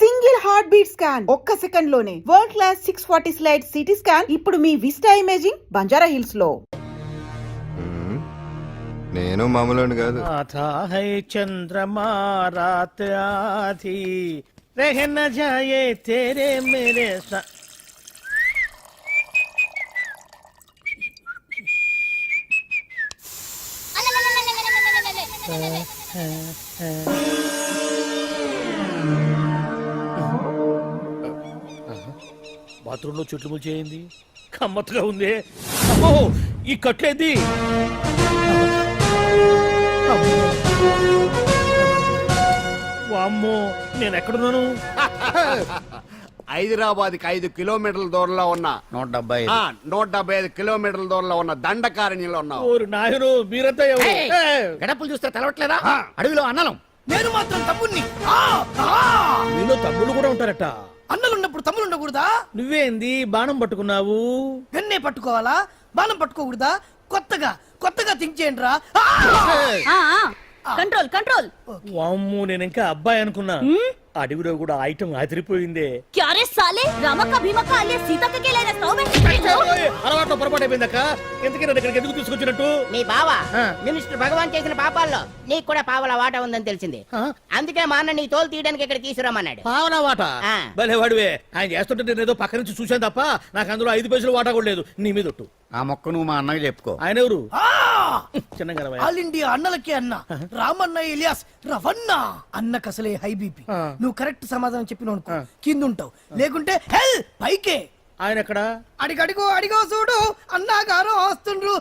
Single heart beat scan ఒక్క second లోనే world class 640 slide CT scan ఇప్పుడు మీ vista imaging Banjara hills లో. నేను మామూలు కాదు. హై చంద్రమా రాత్ ఆధీ రహ న జాయే తేరే మేరే బాత్రూంలో చెట్లు ముల్చేయింది. కమ్మత్తుగా ఉంది. అమ్మో ఈ కట్లేంది? వామ్మో నేను ఎక్కడున్నాను? హైదరాబాద్కి 5 కిలోమీటర్ల దూరంలో ఉన్న 175 కిలోమీటర్ల దూరంలో ఉన్న దండకారణ్యంలో ఉన్నావు. ఓరు నాయను మీరంతా ఎవరు? గడపలు చూస్తే తెలవట్లేదా? అడవిలో అన్నలం. నేను మాత్రం తమ్ముణ్ణి. మీలో తమ్ముళ్ళు కూడా ఉంటారట. అన్నలున్నప్పుడు తమ్ముళ్ళు ఉండకూడదా? నువ్వేంది బాణం పట్టుకున్నావు? వెన్నే పట్టుకోవాలా? బాణం పట్టుకోకూడదా? కొత్తగా థింక్ చేయండి రా. Control control. వామ్మో నేను ఇంకా అబ్బాయి అనుకున్నా. అడవిలో కూడా ఐటమ్ అదిరిపోయిందే. క్యారే సాలే రామక్క భీమక్క అలియా సీతక్క కేలేనా సౌమే. అలవాట్లో పొరపాటు అయిపోయిందక్క. ఎందుకు నన్ను ఇక్కడికి ఎందుకు తీసుకొచ్చినట్టు? మీ బావ మినిస్టర్ భగవాన్ చేసిన పాపాల్లో నీకు కూడా పావలా వాటా ఉందని తెలిసింది. అందుకే మా అన్న నీ తోలు తీయడానికి ఇక్కడ తీసుకురామన్నాడు. పావలా వాటా? భలే వాడివే. ఆయన చేస్తుంటే నేను ఏదో పక్క నుంచి చూశాను తప్ప నాకు అందులో 5 పైసలు వాటా కూడా లేదు. నీ మీద ఒట్టు. ఆ మొక్క నువ్వు మా అన్నకి చెప్పుకో. ఆయన ఎవరు? చిన్నగా ఆల్ ఇండియా అన్నలకి అన్న రామన్న ఇలియాస్ రవన్న. అన్నకు అసలే హై బీపీ. నువ్వు కరెక్ట్ సమాధానం చెప్పిన కింద ఉంటావు, లేకుంటే హెల్ పైకే. ఆయన ఎక్కడ? అడిగో చూడు అన్నగారు వస్తుండ్రు.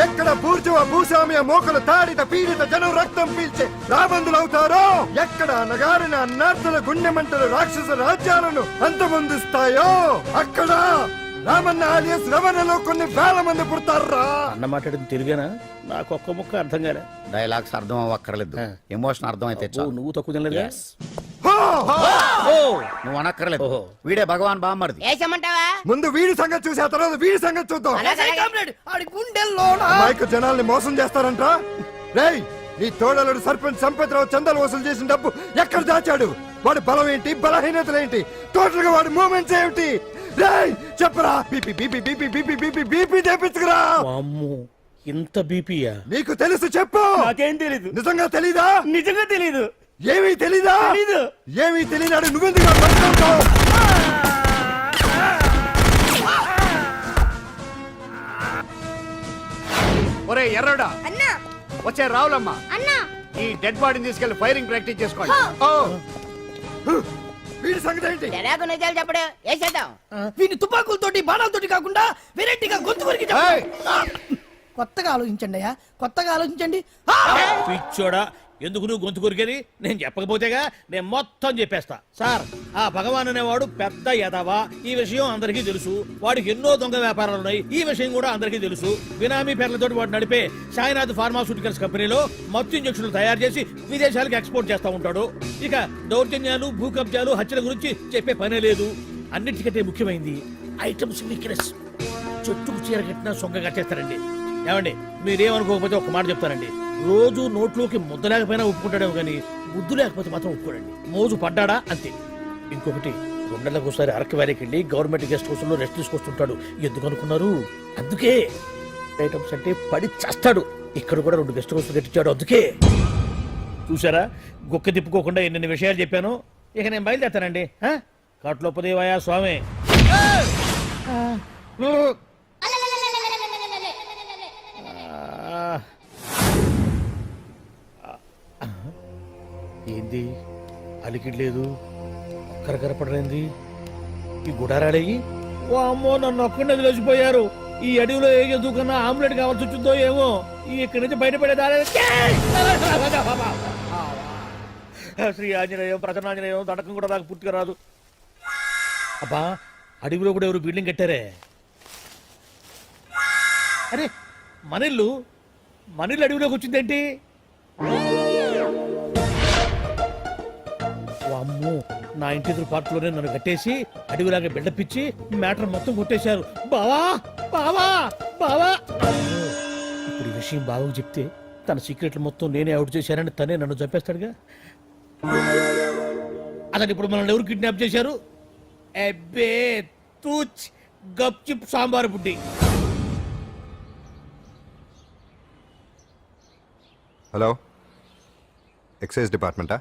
ఎక్కడ బూర్జువా భూస్వామ్య మోకలు తాడిత పీడిత జనం రక్తం పీల్చే రాబందులవుతారో, ఎక్కడ నగారిన అన్నార్థుల గుండె మంటలు రాక్షస రాజ్యాలను అంతమొందిస్తాయో అక్కడ రామన్న ఆలియస్ రవణలో కొన్ని వేల మంది పుడతారా. అన్న మాట్లాడింది తెలుగేనా? నాకు ఒక్క ముక్క అర్థం కాలే. డైలాగ్స్ అర్థం అవ్వక్కర్లేదు, ఎమోషన్ అర్థం అయితే నువ్వు తక్కువ తినలేదు. నువ్వు అనక్కర్లేదు. వీడే భగవాన్ బామ్మర్ది. ఏసమంటావా? ముందు వీడి సంగతి చూసి ఆ తర్వాత వీడి సంగతి చూద్దాం. మైకు జనాల్ని మోసం చేస్తారంట. రేయ్ నీ తోడలుడు సర్పంచ్ సంపత్ రావు చందాలు వసూలు చేసిన డబ్బు ఎక్కడ దాచాడు? వాడి బలం ఏంటి, బలహీనతలేంటి, టోటల్ గా వాడి మూమెంట్స్ ఏమిటి? రేయ్ చెప్పరా. BP BP BP BP BP BP తెప్పించుకురా. అమ్మో ఇంత బీపీయా? నీకు తెలుసు చెప్పు. నాకేం తెలీదు. నిజంగా తెలీదా? నిజంగా తెలీదు. ఏమీ తెలీదా? తెలీదు. ఏమీ తెలియనాడు నువ్వెందుకు పట్టుకుంటావు? ఒరే ఎర్రడా వచ్చే రావులమ్మ, ఈ డెడ్ బాడీని తీసుకెళ్లి ఫైరింగ్ ప్రాక్టీస్ చేసుకోండి. వీడి సంగతి ఏంటి? ఎలాగో నిజాలు చెప్పడు. వేసేద్దాం. వీని తుపాకులతోటి బాణాలతోటి కాకుండా వెరైటీగా గొంతు వరకు కొత్తగా ఆలోచించండి అయ్యా, కొత్తగా ఆలోచించండి. పిచ్చోడా ఎందుకు నువ్వు గొంతు కొరికేది? నేను చెప్పకపోతేగా నేను మొత్తం చెప్పేస్తా. సార్ ఆ భగవాన్ అనేవాడు పెద్ద యదవా, ఈ విషయం అందరికీ తెలుసు. వాడికి ఎన్నో దొంగ వ్యాపారాలు ఉన్నాయి, ఈ విషయం కూడా అందరికీ తెలుసు. బినామీ పేర్లతోటి వాడు నడిపే సాయినాథ్ ఫార్మాస్యూటికల్స్ కంపెనీలో మత్తు ఇంజక్షన్లు తయారు చేసి విదేశాలకు ఎక్స్పోర్ట్ చేస్తా ఉంటాడు. ఇక దౌర్జన్యాలు, భూ కబ్జాలు, హత్యల గురించి చెప్పే పనే లేదు. అన్నిటికంటే ముఖ్యమైనది ఐటమ్స్ వీక్నెస్. చెట్టుకు చీర కట్టినా సొంగ కట్టేస్తారండి. ఏమండి మీరేమనుకోకపోతే ఒక మాట చెప్తారండి. రోజు నోట్లోకి ముద్ద లేకపోయినా ఒప్పుకుంటాడేమో కానీ ముద్దు లేకపోతే మాత్రం ఒప్పుకోడండి. మోజు పడ్డాడా అంతే. ఇంకొకటి 2 నెలలకు ఒకసారి అరకు వ్యాలీకి వెళ్ళి గవర్నమెంట్ గెస్ట్ హౌస్ లో రెస్ట్ తీసుకొస్తుంటాడు. ఎందుకు అనుకున్నారు? అందుకే. ఐటమ్స్ అంటే పడి చేస్తాడు. ఇక్కడ కూడా 2 గెస్ట్ హౌస్ కట్టించాడు. అందుకే. చూసారా గుక్క తిప్పుకోకుండా ఎన్ని విషయాలు చెప్పాను. ఇక నేను బయలుదేరుతానండి. కాట్లోపదేవాయా స్వామి. ఏంది అలికిడ్లేదు, కరకరపడలేంది, ఈ గుడారాడయ్యి. ఓ అమ్మో నన్ను ఒక్కడిని వదిలేసిపోయారు. ఈ అడవిలో ఏ ఎదుగుకన్నా ఆమ్లెట్ కావాల్సి వచ్చిందో ఏమో. ఇక్కడి నుంచి బయటపడేదారే. శ్రీ ఆంజనేయం ప్రసన్నాంజనేయం తడకం కూడా నాకు పూర్తిగా రాదు. అబ్బా అడవిలో కూడా ఎవరు బిల్డింగ్ కట్టారే. అరే మనిల్లు అడవిలోకి వచ్చిందేంటి? అమ్మో నా ఇంటి ఎదురు పార్కులోనే నన్ను కట్టేసి అడవిలాగా బిల్డప్ ఇచ్చి మ్యాటర్ మొత్తం కొట్టేశారు. బావా బావా బావా. ఇప్పుడు ఈ విషయం బావకు చెప్తే తన సీక్రెట్లు మొత్తం నేనే అవుట్ చేశానని తనే నన్ను చంపేస్తాడుగా. అతను ఇప్పుడు మనల్ని ఎవరు కిడ్నాప్ చేశారు? అబ్బే తూచ్ గప్ చిప్ సాంబార్ బుడ్డి. హలో, ఎక్సైజ్ డిపార్ట్మెంటా?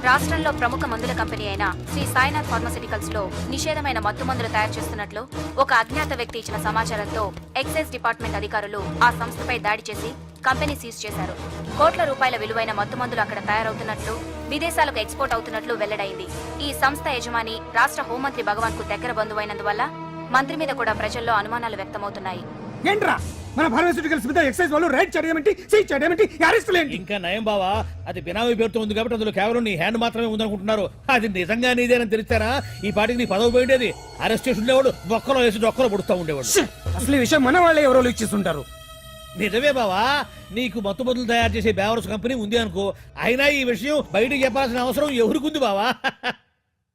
రాష్ట్రంలో ప్రముఖ మందుల కంపెనీ అయిన శ్రీ సాయినాథ్ ఫార్మాస్యూటికల్స్ లో నిషేధమైన మత్తు మందులు తయారు చేస్తున్నట్లు ఒక అజ్ఞాత వ్యక్తి ఇచ్చిన సమాచారంతో ఎక్సైజ్ డిపార్ట్మెంట్ అధికారులు ఆ సంస్థపై దాడి చేసి కంపెనీ సీజ్ చేశారు. కోట్ల రూపాయల విలువైన మత్తు మందులు అక్కడ తయారవుతున్నట్లు, విదేశాలకు ఎక్స్పోర్ట్ అవుతున్నట్లు వెల్లడైంది. ఈ సంస్థ యజమాని రాష్ట్ర హోంమంత్రి భగవాన్ కు దగ్గర బంధువైనందువల్ల మంత్రి మీద కూడా ప్రజల్లో అనుమానాలు వ్యక్తమవుతున్నాయి. ఏంట్రా మన ఫార్మాస్యూటికల్స్ మీద ఎక్సైజ్ వాళ్ళు రైడ్ చేయడం ఏంటి, సీజ్ చేయడం ఏంటి, అరెస్ట్ ఏంటి? ఇంకా నయం బావా, అది బినామీ పేరుతో ఉంది కాబట్టి అందులో కేవలం నీ హ్యాండ్ మాత్రమే ఉందనుకుంటున్నారు. అది నిజంగా నీదేనని తెలిస్తేనా ఈ పాటికి నీ పదవి పోయిండేది. అరెస్ట్ చేసి ఉండేవాడు, బొక్కలో వేసి డొక్కలో పుడుతూ ఉండేవాడు. అసలు ఈ విషయం మన వాళ్ళే ఎవరో ఇచ్చేస్తుంటారు. నిజమే బావా, నీకు మత్తు మందులు తయారు చేసే బేవర్స్ కంపెనీ ఉంది అనుకో, అయినా ఈ విషయం బయటకు చెప్పాల్సిన అవసరం ఎవరికుంది బావా?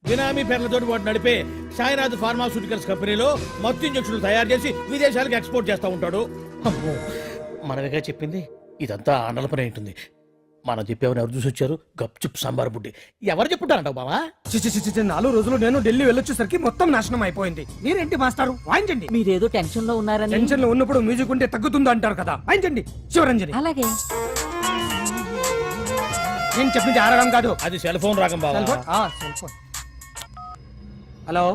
బినామీ పేర్లతో వాడు నడిపే సాయినాథ్ ఫార్మాస్యూటికల్స్ కంపెనీలో మత్తు ఇంజక్షన్లు తయారు చేసి విదేశాలకు ఎక్స్పోర్ట్ చేస్తూ ఉంటాడు. అమ్మో, మనమేగా చెప్పింది, ఇదంతా ఆండల పని ఉంటుంది. మనం చెప్పేవని ఎవరు చూసి వచ్చారు? గప్చుప్ సాంబార్ బుడ్డి. ఎవరు చెప్పుంటారంటావు బావా? 4 రోజులు నేను ఢిల్లీ వెళ్ళొచ్చేసరికి మొత్తం నాశనం అయిపోయింది. మీరేంటి మాస్టారు, వాయించండి. మీరేదో టెన్షన్ లో ఉన్నారని. టెన్షన్ లో ఉన్నప్పుడు మ్యూజిక్ ఉంటే తగ్గుతుంది అంటారు కదా, వాయించండి శివరంజని. అలాగే. నేను చెప్పింది ఆరడం కాదు. అది సెల్ ఫోన్ రాగం బావా. Cell phone. హలో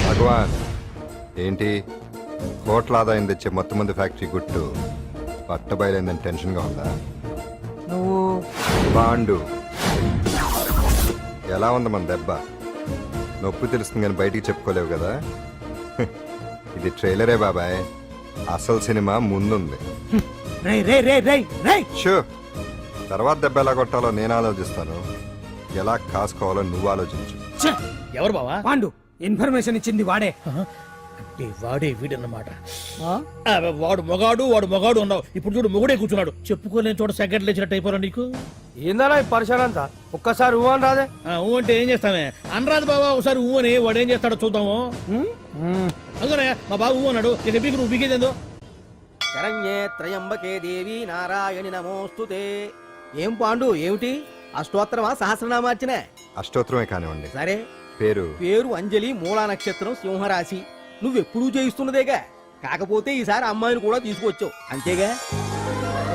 భగవాన్, ఏంటి కోట్ల ఆదాయం తెచ్చే మొత్తం మంది ఫ్యాక్టరీ గుట్టు పట్టబయలైందని టెన్షన్ గా ఉందా? నువ్వు బాండు ఎలా ఉంది మన దెబ్బ? నొప్పి తెలుస్తుంది కానీ బయటికి చెప్పుకోలేవు కదా. ఇది ట్రైలరే బాబాయ్, అసలు సినిమా ముందుంది. రే రే రే రే రే షూ, తర్వాత దెబ్బ ఎలా కొట్టాలో నేను ఆలోచిస్తాను, ఎలా కాసుకోవాలో నువ్వు ఆలోచించు. ఎవరు బావా? పాండు ఇన్ఫర్మేషన్ ఇచ్చింది వాడే. అంటే వాడే వీడన్నమాట. వాడు మొగాడు ఉన్నావు, ఇప్పుడు చూడు మొగుడే కూర్చున్నాడు. చెప్పుకోలేని చోట సెకండ్ లేచినట్టు అయిపోరా నీకు. ఏందన్నా ఈ పరిశాన్ అంతా? ఒక్కసారి ఊ అని రాదే. ఊ అంటే ఏం చేస్తామే? అనరాదు బాబా, ఒకసారి ఊ అని. వాడు ఏం చేస్తాడో చూద్దాము. అందుకనే మా బాబు ఊ అన్నాడు, ఇక బీకు నువ్వు బీకేదేందో. శరణ్యే త్రయంబకే దేవి నారాయణి నమోస్తుతే. ఏం పాండు, ఏమిటి అష్టోత్తరమా సహస్రనామార్చన? అష్టోత్తరమే కానివ్వండి. సరే, పేరు పేరు అంజలి, మూలా నక్షత్రం, సింహరాశి. నువ్వెప్పుడూ చేయిస్తున్నదేగా, కాకపోతే ఈసారి అమ్మాయిని కూడా తీసుకొచ్చావు అంతేగా.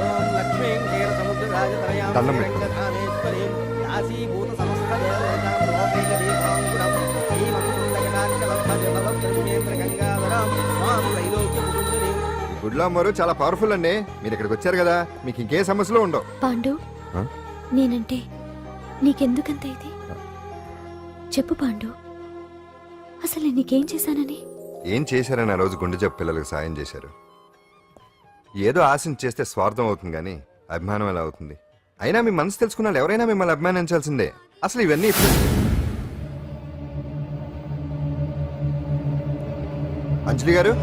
ఓం లక్ష్మీం క్షీర సముద్ర రాజతనయాం దండం పెట్టు. రంగధామేశ్వరీం దాసీభూత సమస్త దేవతాం లోకైక దీపాంకురం శ్రీమంతులకటాక్షలబ్ధజలవం త్రినేత్ర గంగాధరం మాం త్రైలోక్య ముకుందరీం. ఈ గుడ్లో అమ్మరు చాలా పవర్ఫుల్ అండి. మీరు ఇక్కడికి వచ్చారు కదా, మీకు ఇంకే సమస్యలు ఉండవు. పాండు, ఆ? నేనంటే నీకెందుకంత ఇది? చెప్పు పాండు, అసలు నీకేం చేశానని? ఏం చేశారని ఆ రోజు గుండె జబ్బు పిల్లలకు సాయం చేశారు. ఏదో ఆశించి చేస్తే స్వార్థం అవుతుంది కానీ అభిమానం ఎలా అవుతుంది? అయినా మీ మనసు తెలుసుకున్న వాళ్ళు ఎవరైనా మిమ్మల్ని అభిమానించాల్సిందే. అసలు ఇవన్నీ అంజలి గారు,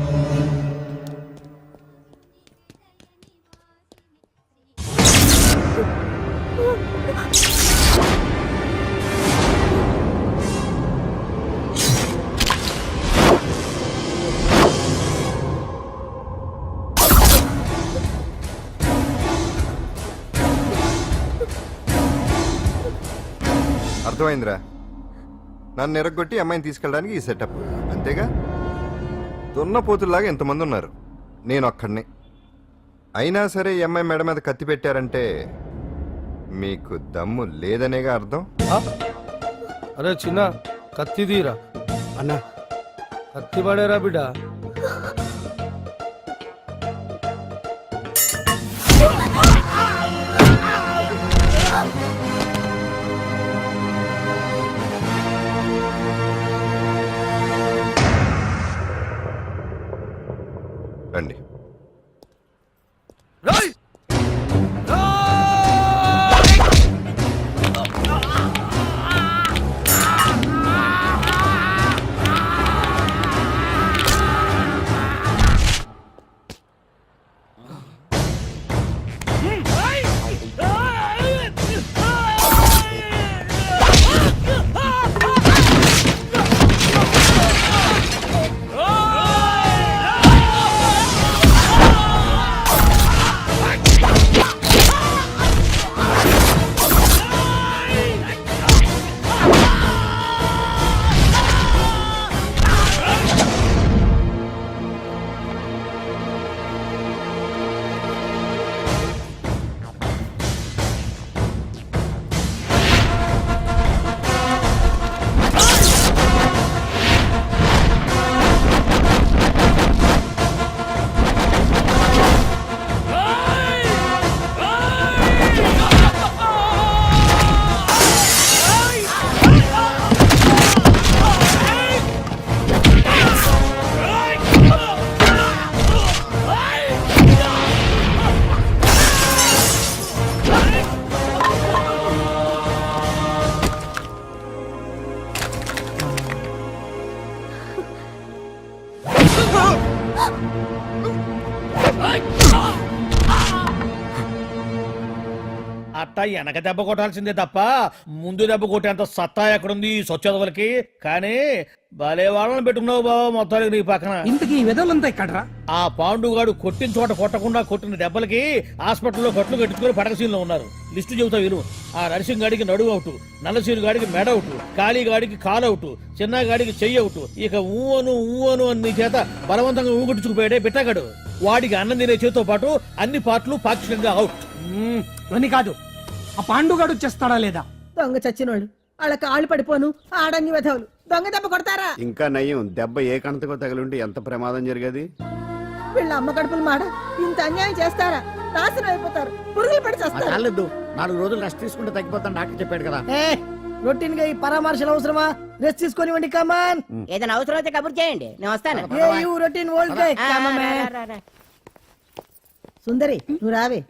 అర్థమైందిరా. నన్ను ఎరగొట్టి అమ్మాయిని తీసుకెళ్ళడానికి ఈ సెటప్ అంతేగా. దున్నపోతుల్లాగా ఎంతమంది ఉన్నారు, నేను ఒక్కడిని. అయినా సరే ఈ అమ్మాయి మెడ మీద కత్తి పెట్టారంటే మీకు దమ్ము లేదనేగా అర్థం. అరే చిన్న కత్తి తీరా అన్నా, కత్తి పడేరా బిడ్డ. రండి. వెనక దెబ్బ కొట్టాల్సిందే తప్ప ముందు దెబ్బ కొట్టేంత సత్తా ఎక్కడుంది ఈ సొచ్చదవులకి. కానీ భలే వాళ్ళని పెట్టుకున్నావు బాబా మొత్తానికి నీ పక్కన. ఇంతకీ ఈ విధులంతా ఇక్కడరా? ఆ పాండుగాడు కొట్టిన చోట కొట్టకుండా కొట్టిన దెబ్బలకి హాస్పిటల్లో కట్లు కట్టుకుని పడకసీన్లో ఉన్నారు. లిస్టు చెబుతా విను. ఆ నరసింహ గాడికి నడువు అవుట్, నల్లసీను గాడికి మెడ అవుట్, కాళీ గాడికి కాలు అవుట్, చిన్న గాడికి చెయ్యి అవుట్. ఇక ఊవను అని నీ చేత బలవంతంగా ఊగొట్టుకుపోయాడే బిట్టగాడు. వాడికి అన్నం తినే చేతితో పాటు అన్ని పార్ట్లు పాక్షికంగా అవుట్. అని కాదు, ఆ పాండుగాడు వచ్చేస్తాడా లేదా? దొంగ చచ్చినోళ్ళు వాళ్ళ కాళ్ళు పడిపోను ఆడంగి వెధవులు దొంగ దెబ్బ కొడతారా? ఇంకా నయ్యం, దెబ్బ ఏ కణతకో తగిలింటే ఎంత ప్రమాదం జరిగేది. వీళ్ళ అమ్మ కడుపులు మాడ ఇంత అన్యాయం చేస్తారా? నాశనం అయిపోతారు, పురుగులు పడి చేస్తారు. చాలేదు, 4 రోజులు రెస్ట్ తీసుకుంటే తగ్గిపోతాను డాక్టర్ చెప్పాడు కదా. రొటీన్ గా ఈ పరామర్శలు అవసరమా? రెస్ట్ తీసుకొని కమాన్. ఏదైనా అవసరం అయితే కబుర్ చేయండి, నేను వస్తాను. Routine old guy. సుందరి నువ్వు రావే.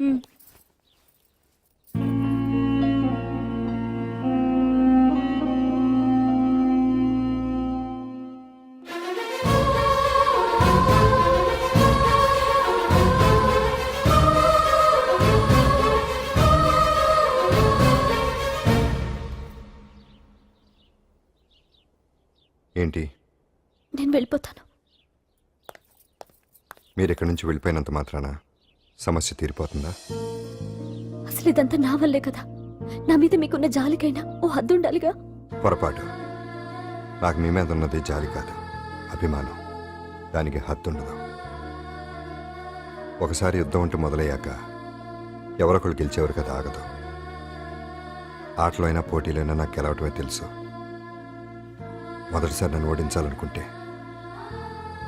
ఏంటి నేను వెళ్ళిపోతాను. మీరు ఇక్కడి నుంచి వెళ్ళిపోయినంత మాత్రాన సమస్య తీరిపోతుందా? అసలు ఇదంతా నా వల్లే కదా. నా మీద మీకున్న జాలికైనా ఓ హద్దు ఉండాలిగా. పొరపాటు. నాకు మీ మీద ఉన్నది జాలి కాదు, అభిమానం. దానికి హద్దుండదు. ఒకసారి యుద్ధం అంటూ మొదలయ్యాక ఎవరొకళ్ళు గెలిచేవారు కదా ఆగదు. ఆటలో అయినా పోటీలైనా నాకు గెలవటమే తెలుసు. మొదటిసారి నన్ను ఓడించాలనుకుంటే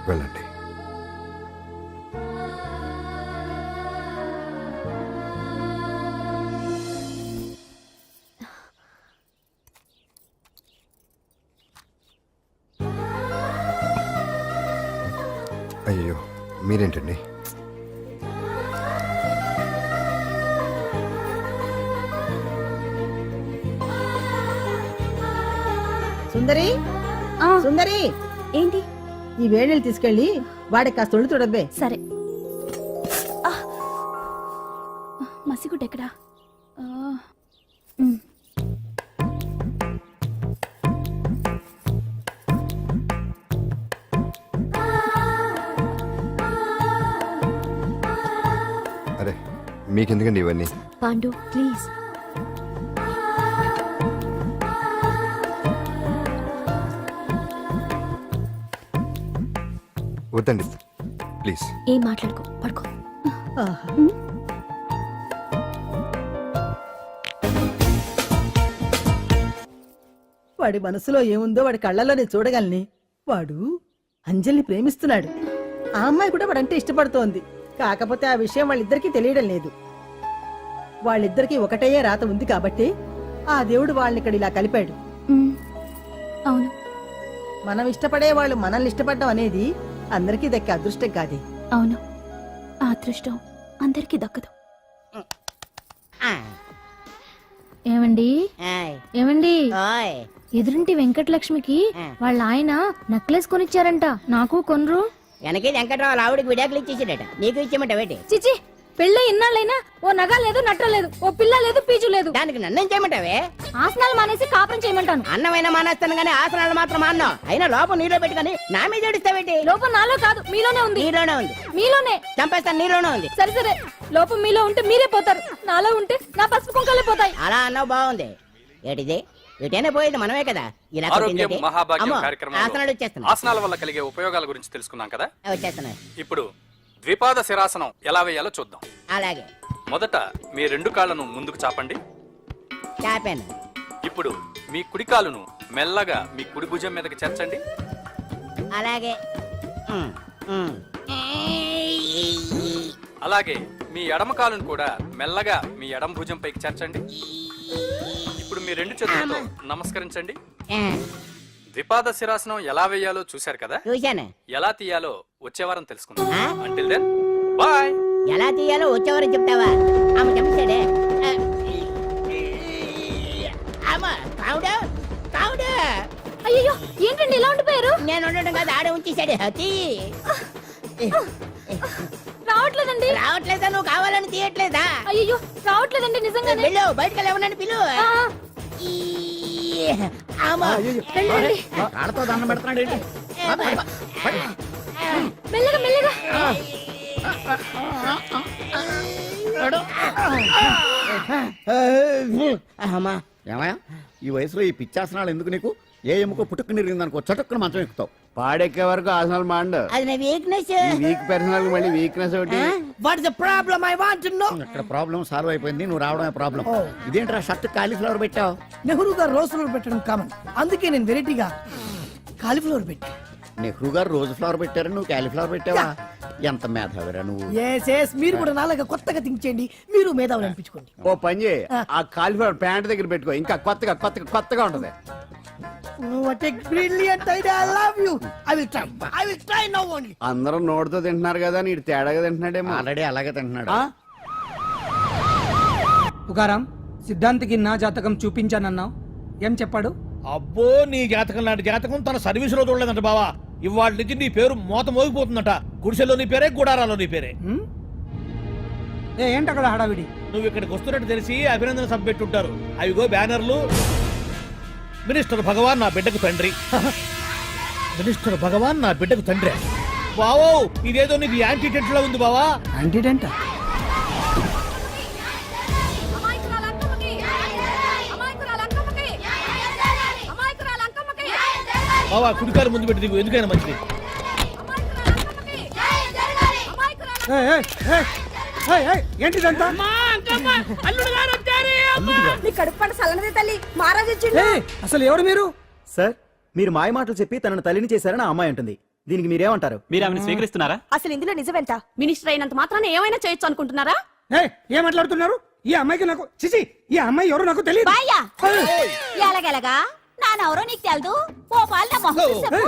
వెళ్ళండి. అయ్యో మీరేంటండి? సుందరి సుందరి, ఏంటి? ఈ వేణీలు తీసుకెళ్ళి వాడికి కాస్త ఒళ్ళు తొడబ్బే. సరే. మసిగుడ్డ ఎక్కడా? అరే మీకెందుకండి ఇవన్నీ? పాండు ప్లీజ్. వద్దండి ప్లీజ్. ఏం మాట్లాడుకో, పడుకో. వాడి మనసులో ఏముందో వాడి కళ్ళలో నేను చూడగలని. వాడు అంజలిని ప్రేమిస్తున్నాడు. ఆ అమ్మాయి కూడా వాడంటే ఇష్టపడుతోంది. కాకపోతే ఆ విషయం వాళ్ళిద్దరికీ తెలియడం లేదు. వాళ్ళిద్దరికీ ఒకటయ్యే రాత ఉంది కాబట్టి ఆ దేవుడు వాళ్ళని ఇక్కడ ఇలా కలిపాడు. అవును, మనం ఇష్టపడే వాళ్ళు మనల్ని ఇష్టపడడం అనేది అందరికీ దక్కే అదృష్టం కాదే. అవును, ఆ అదృష్టం అందరికీ దక్కదు. ఏమండి ఏమండి, ఎదురింటి వెంకటలక్ష్మికి వాళ్ళ ఆయన నెక్లెస్ కొనిచ్చారంట. నాకు కొనరు. వెనకే వెంకట్రావు ఆవిడకి విడాకులు ఇచ్చేసాడట, నీకు ఇచ్చేమంటావేటి? చిచి, పెళ్ళి ఇన్నాళ్ళైనా ఓ నగ లేదు, నట్ట లేదు, ఓ పిల్ల లేదు, పీచు లేదు. దానికి నన్నేం చేయమంటావే? ఆసనాలు మానేసి కాపురం చేయమంటాను. అన్నమైనా మానేస్తాను గానీ ఆసనాలు మాత్రం మాన్నో. అయినా లోపం నీలో పెట్టుకొని నా మీద ఏడుస్తావేటి? లోపం నాలో కాదు, మీలోనే ఉంది. నీలోనే ఉంది. మీలోనే. చంపేస్తాను, నీలోనే ఉంది. సరే సరే, లోపం మీలో ఉంటే మీరే పోతారు, నాలో ఉంటే నా పసుపు కుంకాలే పోతాయి. అలా అన్నావు, బాగుంది. ఏటిది? ఇటైనా పోయేది మనమే కదా. ఇలా ఆరోగ్యం మహాభాగ్యం కార్యక్రమంలో ఆసనాలు వచ్చేస్తున్నాయి. ఆసనాల వల్ల కలిగే ఉపయోగాల గురించి తెలుసుకున్నాం కదా. వచ్చేస్తున్నాయి. ఇప్పుడు ద్విపాద శిరాసనం ఎలా వేయాలో చూద్దాం. అలాగే. మొదట మీ 2 కాళ్ళను ముందుకు చాపండి. చాపాను. ఇప్పుడు మీ కుడి కాలును మెల్లగా మీ కుడి భుజం మీదకి చేర్చండి. అలాగే. అలాగే మీ ఎడమ కాలును కూడా మెల్లగా మీ ఎడమ భుజం పైకి చేర్చండి. ఇప్పుడు మీ 2 చేతులతో నమస్కరించండి. ద్విపాద శిరాసనం ఎలా వేయాలో చూశారు కదా. చూశాను. ఎలా తీయాలో వచ్చే వారం తెలుసుకుందాం. Until then bye. ఎలా తీయాలో వచ్చేవారని చెప్తావా? ఆమె చంపాడే. అయ్యో, ఏంటండి ఇలా ఉండిపోయారు? నేను ఉండడం కాదు, ఆడే ఉంచేశాడు. రావట్లేదు. రావట్లేదండి. రావట్లేదా? నువ్వు కావాలని తీయట్లేదా? అయ్యో రావట్లేదండి నిజంగానే. వెళ్ళు, బయటకు వెళ్ళవనని పిలు. ఆ, ఆమా. వెళ్ళండి. ఆడతో దండం పెడుతున్నాడు ఏంటి? మెల్లగా మెల్లగా. అమ్మా. ఏమయ్యా ఈ వయసులో ఈ పిచ్చాసనాలు ఎందుకు నీకు? ఏ ఎముకో పుట్టుకు నిరిగిందనుకో చటుక్కున మంచం ఎక్కుతావు. పాడెక్కే వరకు ఆసనాలు మాండు. అది నా వీక్నెస్. వీక్ పర్సనల్ మళ్ళీ వీక్నెస్ ఒకటి. What is the problem I want to know. ఇక్కడ ప్రాబ్లం సాల్వ్ అయిపోయింది, నువ్వు రావడమే ప్రాబ్లం. ఇదేంట్రా షర్ట్ కాలీఫ్లవర్ పెట్టావు? నెహ్రూ గారు రోజ్ ఫ్లవర్ పెట్టడం కామన్, అందుకే నేను వెరైటీగా కాలీఫ్లవర్ పెట్టి. నెహ్రూ గారు రోజు ఫ్లవర్ పెట్టారు, నువ్వు కాలీఫ్లవర్ పెట్టావా? ఎంత మేధావిరా నువ్వు. మీరు కూడా నాలాగా కొత్తగా థింక్ చేయండి, మీరు మేధావులు అనిపించుకోండి. ఓ పని చేయి, ఆ కాలిఫ్లవర్ ప్యాంట్ దగ్గర పెట్టుకో, ఇంకా కొత్తగా ఉంటది. What a brilliant idea, I love you. I will try now only. అందరూ నోటితో తింటున్నారు కదా, నీడు తేడాగా తింటున్నాడేమో. ఆల్రెడీ అలాగే తింటున్నాడు. ఆ? తుకారాం, సిద్ధాంతికి నా జాతకం చూపించానన్నావు, ఏం చెప్పాడు? అబ్బో నీ జాతకం లాంటి జాతకం తన సర్వీసులో చూడలేదంట బావా. ఇవాళ నుంచి నీ పేరు మోత మోగిపోతుందట. గుడిసెలో నీ పేరే, గుడారాలో నీ పేరే. ఏంటి అక్కడ హడావిడి? నువ్వు ఇక్కడికి వస్తున్నట్టు తెలిసి అభినందన సభ పెట్టుంటారు. అవిగో బ్యానర్లు. మినిస్టర్ భగవాన్ నా బిడ్డకు తండ్రి. మినిస్టర్ భగవాన్ నా బిడ్డకు తండ్రి. బావో ఇదేదో నీకు యాంటీటెంట్ లా ఉంది బావా. యాంటీడెంట్? బావా కుడికారు ముందు పెట్టి దిగు, ఎందుకైనా మంచిది. ఏంటిదంతా? అసలు ఎవరు మీరు? సార్ మీరు మాయ మాటలు చెప్పి తనను తల్లిని చేశారని ఆ అమ్మాయి అంటుంది. దీనికి మీరేమంటారు? మీరు ఆమెను స్వీకరిస్తున్నారా? అసలు ఇందులో నిజమేంట? మినిస్టర్ అయినంత మాత్రాన ఏమైనా చేయొచ్చు అనుకుంటున్నారా? ఏం మాట్లాడుతున్నారు? ఈ అమ్మాయికి నాకు చిచి, ఈ అమ్మాయి ఎవరు నాకు తెలియదు. ఎలాగెలగా నానెవరో నీకు తెలదు. ఓ పాలు నా మొహం చూసి చెప్పు.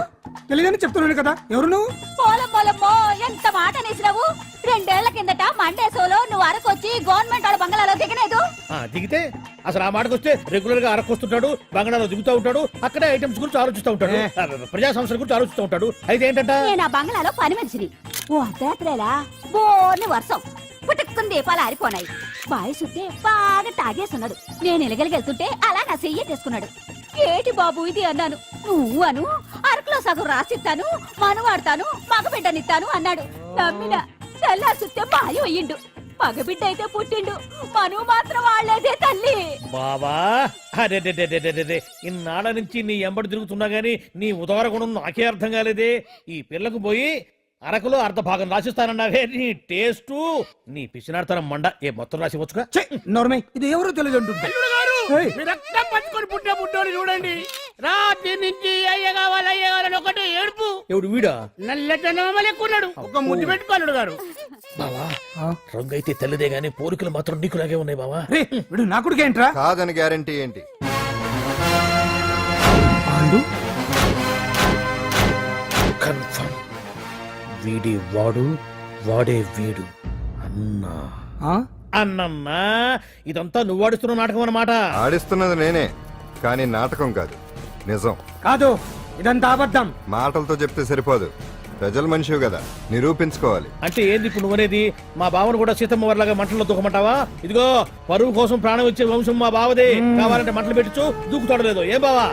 తెలియదని చెప్తున్నాను కదా. ఎవరు నువ్వు? పోలమ్మో ఎంత మాట అనేసినావు. 2 ఏళ్ల కిందట మండే సోలో నువ్వు అరకొచ్చి గవర్నమెంట్ వాళ్ళ బంగాళాలో దిగలేదు. దిగితే అసలు ఆ మాటకు వస్తే రెగ్యులర్ గా అరకొస్తుంటాడు, బంగాళాలో దిగుతూ ఉంటాడు, అక్కడే ఐటమ్స్ గురించి ఆలోచిస్తూ ఉంటాడు, ప్రజా సంస్థల గురించి ఆలోచిస్తూ ఉంటాడు. అయితే ఏంటంట, నేను ఆ బంగాళాలో పని మనిషిని. ఓ అర్ధరాత్రేలా బోర్ని వర్షం పుట్టుకుని దీపాలు ఆరిపోనాయి. బాయ్ సుత్తే బాగా తాగేస్తున్నాడు. నేను ఎలగలిగెళ్తుంటే అలా నా చెయ్యి తీసుకున్నాడు. ఏటి బాబు ఇది అన్నాను. నువ్వు అను అరకులో సగం రాసిస్తాను, మనువాడతాను, మగబిడ్డనిస్తాను అన్నాడు. నమ్మిన తెల్లారి సుత్తే మాయం అయ్యిండు. మగబిడ్డ అయితే పుట్టిండు, మనువు మాత్రం వాళ్లేదే తల్లి. బాబా అరే ఇన్నాళ్ళ నుంచి నీ ఎంబడి తిరుగుతున్నా గానీ నీ ఉదార గుణం నాకే అర్థం కాలేదే. ఈ పిల్లకు పోయి అరకులో అర్ధ భాగం రాసిస్తానన్నావే. నీ టేస్టు, నీ పిచ్చినాడతనం మండ. ఏ మొత్తం రాసి వచ్చుగా. నోర్మై, ఇది ఎవరో తెలియదు అంటుంటే. రక్తం పట్టుకొని పుట్టే పుట్టోడు చూడండి. రాత్రి నుంచి అయ్య కావాలని ఒకటే ఏడుపు. ఎవడు వీడా? నల్లెక్కున్నాడు. ఒక ముద్దు పెట్టుకోలేడు గారు. బావా రంగు అయితే తెల్లదే గానీ పోలికలు మాత్రం నీకులాగే ఉన్నాయి బావా. వీడు నా కొడుకు ఏంట్రా? కాదని గ్యారంటీ ఏంటి? కన్ఫర్మ్ వీడి వాడు, వాడే వీడు. అన్నా అన్నమ్మా, ఇదంతా నువ్వు ఆడిస్తున్న నాటకం అన్నమాట. ఆడిస్తున్నది నేనే, కానీ నాటకం కాదు, నిజం. కాదు, ఇదంతా అబద్ధం. మాటలతో చెప్తే సరిపోదు, ప్రజల మనిషివి కదా, నిరూపించుకోవాలి. అంటే ఏంది ఇప్పుడు నువ్వనేది? మా బావను కూడా సీతమ్మ వారిలాగా మంటల్లో దూకమంటావా? ఇదిగో పరువు కోసం ప్రాణం ఇచ్చే వంశం మా బావదే. కావాలంటే మంటలు పెట్టచ్చు, దూకుతాడలేదు. ఏం బావా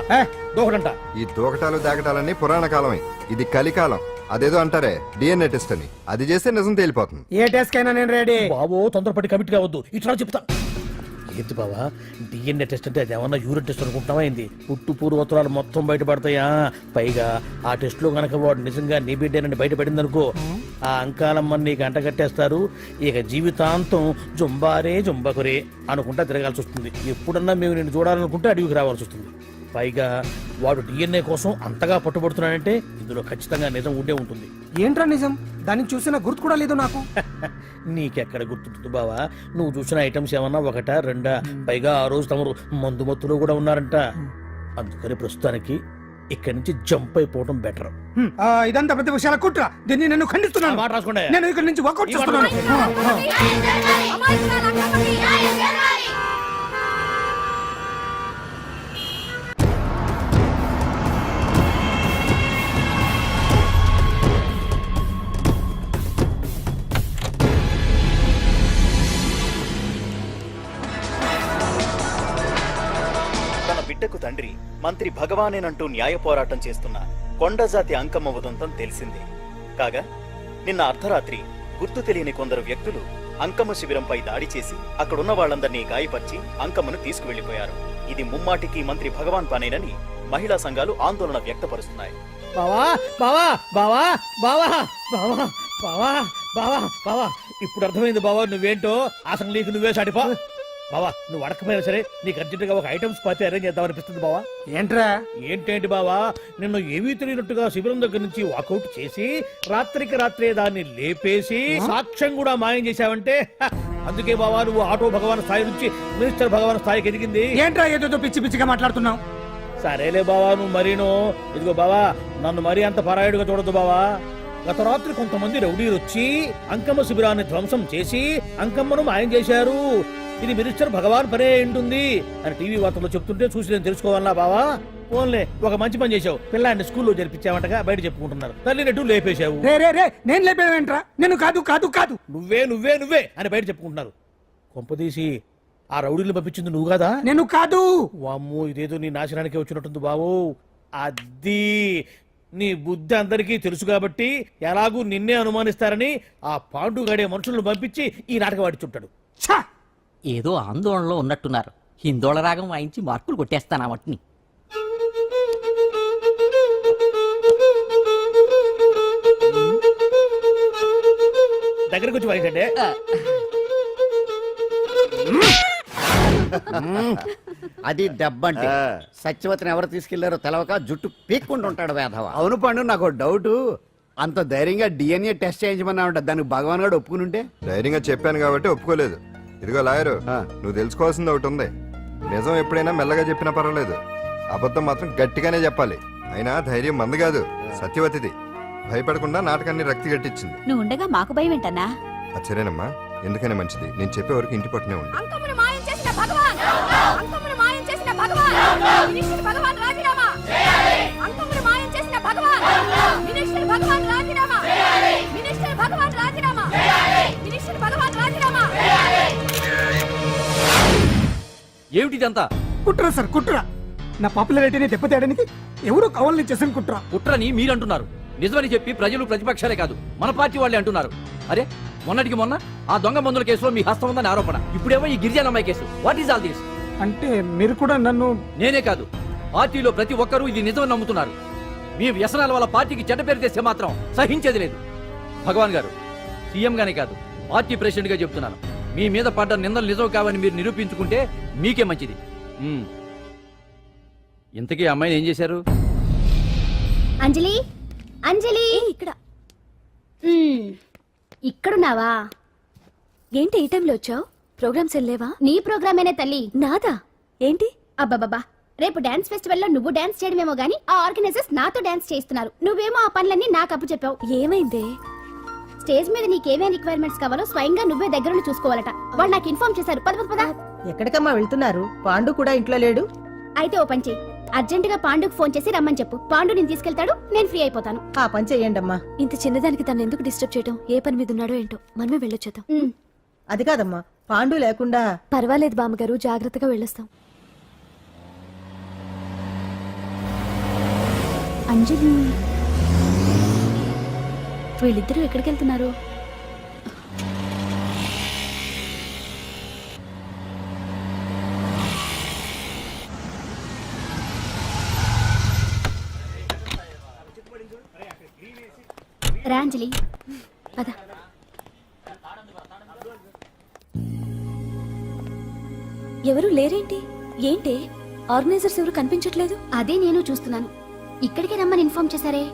దూకడంట? ఈ దూకటాలు దాకటాలన్నీ పురాణ కాలమే, ఇది కలికాలం. అదేదో అంటారే డిఎన్ఏ టెస్ట్ అని, అది చేస్తే నిజం తేలిపోతుంది. ఏ టెస్ట్ కైనా నేను రెడీ. బాబో తొందరపడి కమిట్ కావద్దు, ఇట్లా చెప్తా. ఏంటి బావా డిఎన్ఏ టెస్ట్ అంటే? అది ఏమన్నా యూరిన్ టెస్ట్ అనుకుంటున్నావా ఏంది? పుట్టు పూర్వోత్తరాలు మొత్తం బయటపడతాయా? పైగా ఆ టెస్ట్ లో గనక వాడు నిజంగా నీ బిడ్డేనని బయటపడింది అనుకో, ఆ అంకాలమ్మని నీకు అంట కట్టేస్తారు. ఇక జీవితాంతం జుంబారే జుంబకురే అనుకుంటా తిరగాల్సి వస్తుంది. ఎప్పుడన్నా మేము నేను చూడాలనుకుంటే అడవికి రావాల్సి వస్తుంది. పైగా వాడు డిఎన్ఏ కోసం అంతగా పట్టుబడుతున్నాడంటే ఇందులో ఖచ్చితంగా నిజం ఉండే ఉంటుంది. ఏంట్రా నిజం? దాన్ని చూసిన గుర్తు కూడా లేదు నాకు. నీకెక్కడ గుర్తుంటుంది బావా? నువ్వు చూసిన ఐటమ్స్ ఏమన్నా ఒకటా రెండా? పైగా ఆ రోజు తమరు మందు మత్తులో కూడా ఉన్నారంట. అందుకని ప్రస్తుతానికి ఇక్కడి నుంచి జంప్ అయిపోవడం బెటర్. ఇదంతా పెద్ద విషయాల కుట్ర. దీన్ని నేను ఖండిస్తున్నాను. మాట రాసుకోండి. నేను ఇక్కడి నుంచి వర్కౌట్ చేస్తున్నాను. తండ్రి మంత్రి భగవానేనంటూ న్యాయ పోరాటం చేస్తున్న కొండజాతి అంకమ్మ ఉదంతం తెలిసిందే. కాగా నిన్న అర్ధరాత్రి గుర్తు తెలియని కొందరు వ్యక్తులు అంకమ్మ శిబిరంపై దాడి చేసి అక్కడున్న వాళ్ళందరినీ గాయపరిచి అంకమ్మను తీసుకువెళ్లిపోయారు. ఇది ముమ్మాటికి మంత్రి భగవాన్ పనేనని మహిళా సంఘాలు ఆందోళన వ్యక్తపరుస్తున్నాయి. బావా బావా బావా బావా బావా బావా బావా బావా ఇప్పుడు అర్థమైంది బావా నువ్వేంటో. అసలు నీకు నువ్వే సాటిపో బావా. నువ్వు అడకపోయినా సరే నీకు అర్జెంట్ గా ఒక ఐటమ్స్ పార్టీ అరేంజ్ చేద్దాం అనిపిస్తుంది బావా. ఏంట్రా? ఏంటేంటి బావా, నిన్ను ఏమీ తెలియనట్టుగా శిబిరం దగ్గర నుంచి వాకౌట్ చేసి రాత్రికి రాత్రే దాన్ని లేపేసి సాక్ష్యం కూడా మాయం చేశావంటే అందుకే బావా నువ్వు ఆటో భగవాన్ స్థాయి నుంచి మినిస్టర్ భగవాన్ స్థాయికి ఎదిగింది. ఏంట్రా ఏదో పిచ్చి పిచ్చిగా మాట్లాడుతున్నావు? సరేలే బావా నువ్వు మరీను. ఇదిగో బావా నన్ను మరీ అంత పరాయుడుగా చూడద్దు బావా. గత రాత్రి కొంతమంది రౌడీలు వచ్చి అంకమ్మ శిబిరాన్ని ధ్వంసం చేసి అంకమ్మను మాయం చేశారు. ఇది మినిస్టర్ భగవాన్ పనే ఉంటుంది అని టీవీ వార్తల్లో చెప్తుంటే చూసి నేను తెలుసుకోవాలా బావా. ఓన్లే ఒక మంచి పని చేశావు, పిల్లాన్ని స్కూల్లో జరిపించావంటగా బయట చెప్పుకుంటున్నారు. తల్లి నెట్టు లేపేశావు. నేను లేపేవేంట్రా? నేను కాదు కాదు కాదు నువ్వే నువ్వే నువ్వే అని బయట చెప్పుకుంటున్నారు. కొంపదీసి ఆ రౌడీలు పంపించింది నువ్వు కదా? నేను కాదు. వామ్మో ఇదేదో నీ నాశనానికి వచ్చినట్టుంది బావు. అది నీ బుద్ధి అందరికీ తెలుసు కాబట్టి ఎలాగూ నిన్నే అనుమానిస్తారని ఆ పాండుగాడే మనుషులను పంపించి ఈ నాటకం ఆడిచుంటాడు. ఏదో ఆందోళనలో ఉన్నట్టున్నారు. హిందోళ రాగం వాయించి మార్కులు కొట్టేస్తాను వాటిని. దగ్గరకు వచ్చి వాయించండి. అది దెబ్బంటే సత్యవతిని ఎవరు తీసుకెళ్లారో తెలవక జుట్టు పీక్కుంటూ ఉంటాడు వేధవ. అవును పండు, నాకు డౌట్. అంత ధైర్యంగా డిఎన్ఏ టెస్ట్ చేయించమన్నా దానికి భగవాన్ గారు ఒప్పుకునుంటే. ధైర్యంగా చెప్పాను కాబట్టి ఒప్పుకోలేదు. ఇదిగో లాయరు, నువ్వు తెలుసుకోవాల్సింది ఒకటి ఉంది. నిజం ఎప్పుడైనా మెల్లగా చెప్పినా పర్వాలేదు, అబద్ధం మాత్రం గట్టిగానే చెప్పాలి. అయినా ధైర్యం మంది కాదు, సత్యవతిది. భయపడకుండా నాటకాన్ని రక్తి గట్టించింది. నువ్వు ఉండగా మాకు భయం ఏంటన్నా? సరేనమ్మా, ఎందుకనే మంచిది. నేను చెప్పే వరకు ఇంటి పట్టునే ఉంది. అంకమ్మను మాయం చేసిన భగవాన్! అంకమ్మను మాయం చేసిన భగవాన్! మినిస్టర్ భగవాన్ రాజీనామా! అంకమ్మను మాయం చేసిన భగవాన్! మినిస్టర్ భగవాన్ రాజీనామా! మినిస్టర్ భగవాన్ రాజీనామా! మినిస్టర్ భగవాన్ రాజీనామా! ఏమిటిదంతా? కుట్ర సార్, కుట్ర. నా పాపులారిటీని దెబ్బతేయడానికి ఎవరో కావాలని చేసిన కుట్ర. కుట్రని మీరంటున్నారు. నిజమని చెప్పి ప్రజలు ప్రతిపక్షాలే కాదు మన పార్టీ వాళ్ళే అంటున్నారు. అరే మొన్నటికి మొన్న ఆ దొంగ మందుల కేసులో మీ హస్తం ఉందని ఆరోపణ. ఇప్పుడేమో ఈ గిరిజన అమ్మాయి case. What is all this? అంటే మీరు కూడా నన్ను... నేనే కాదు, పార్టీలో ప్రతి ఒక్కరూ ఇది నిజమని నమ్ముతున్నారు. మీ వ్యసనాల వల్ల పార్టీకి చెడ్డ పేరు తెస్తే మాత్రం సహించేది లేదు. భగవాన్ గారు, సీఎం గానే కాదు పార్టీ ప్రెసిడెంట్ గా చెప్తున్నాను, మీ మీద పడ్డ నిందలు నిజం కావని మీరు నిరూపించుకుంటే మీకే మంచిది. ఇంతకీ అమ్మాయిని ఏం చేశారు? అంజలి, అంజలి ఇక్కడ ఇక్కడున్నావా? ఏంటి ఈ టైంలో వచ్చావు? ప్రోగ్రామ్స్ వెళ్ళేవా? నీ ప్రోగ్రామేనే తల్లి. నాదా? ఏంటి? అబ్బాబాబా, రేపు డాన్స్ ఫెస్టివల్ లో నువ్వు డాన్స్ చేయడమేమో గానీ ఆ ఆర్గనైజర్స్ నాతో డాన్స్ చేస్తున్నారు. నువ్వేమో ఆ పనులన్నీ నాకు అప్పు చెప్పావు. ఏమైంది? స్టేజ్ మీద నీకేమేం రిక్వైర్మెంట్స్ కావాలో స్వయంగా నువ్వే దగ్గరుండి చూసుకోవాలట. వాళ్ళు నాకు ఇన్ఫార్మ్ చేశారు. పద పద. ఎక్కడికమ్మా వెళ్తున్నారు? పాండు కూడా ఇంట్లో లేడు. అయితే ఓ పని చెయ్యి, అర్జెంటుగా పాండుకు ఫోన్ చేసి రమ్మని చెప్పు. పాండు నేను తీసుకెళ్తాడు, నేను ఫ్రీ అయిపోతాను. ఆ పని చెయ్యండమ్మా. ఇంత చిన్నదానికి తను ఎందుకు డిస్టర్బ్ చేయడం? ఏ పని మీద ఉన్నాడో ఏంటో, మనమే వెళ్ళొచ్చేద్దాం. అది కాదమ్మా, పాండు లేకుండా... పర్వాలేదు బామ్మగారు, జాగ్రత్తగా వెళ్ళొస్తాం. అంజలి, వీళ్ళిద్దరూ ఎక్కడికి వెళ్తున్నారు? రా అంజలి, పద. ఎవరు లేరేంటి? ఏంటి ఆర్గనైజర్స్ ఎవరు కనిపించట్లేదు? అదే నేను చూస్తున్నాను. ఇక్కడికే రమ్మని ఇన్ఫార్మ్ చేశారే.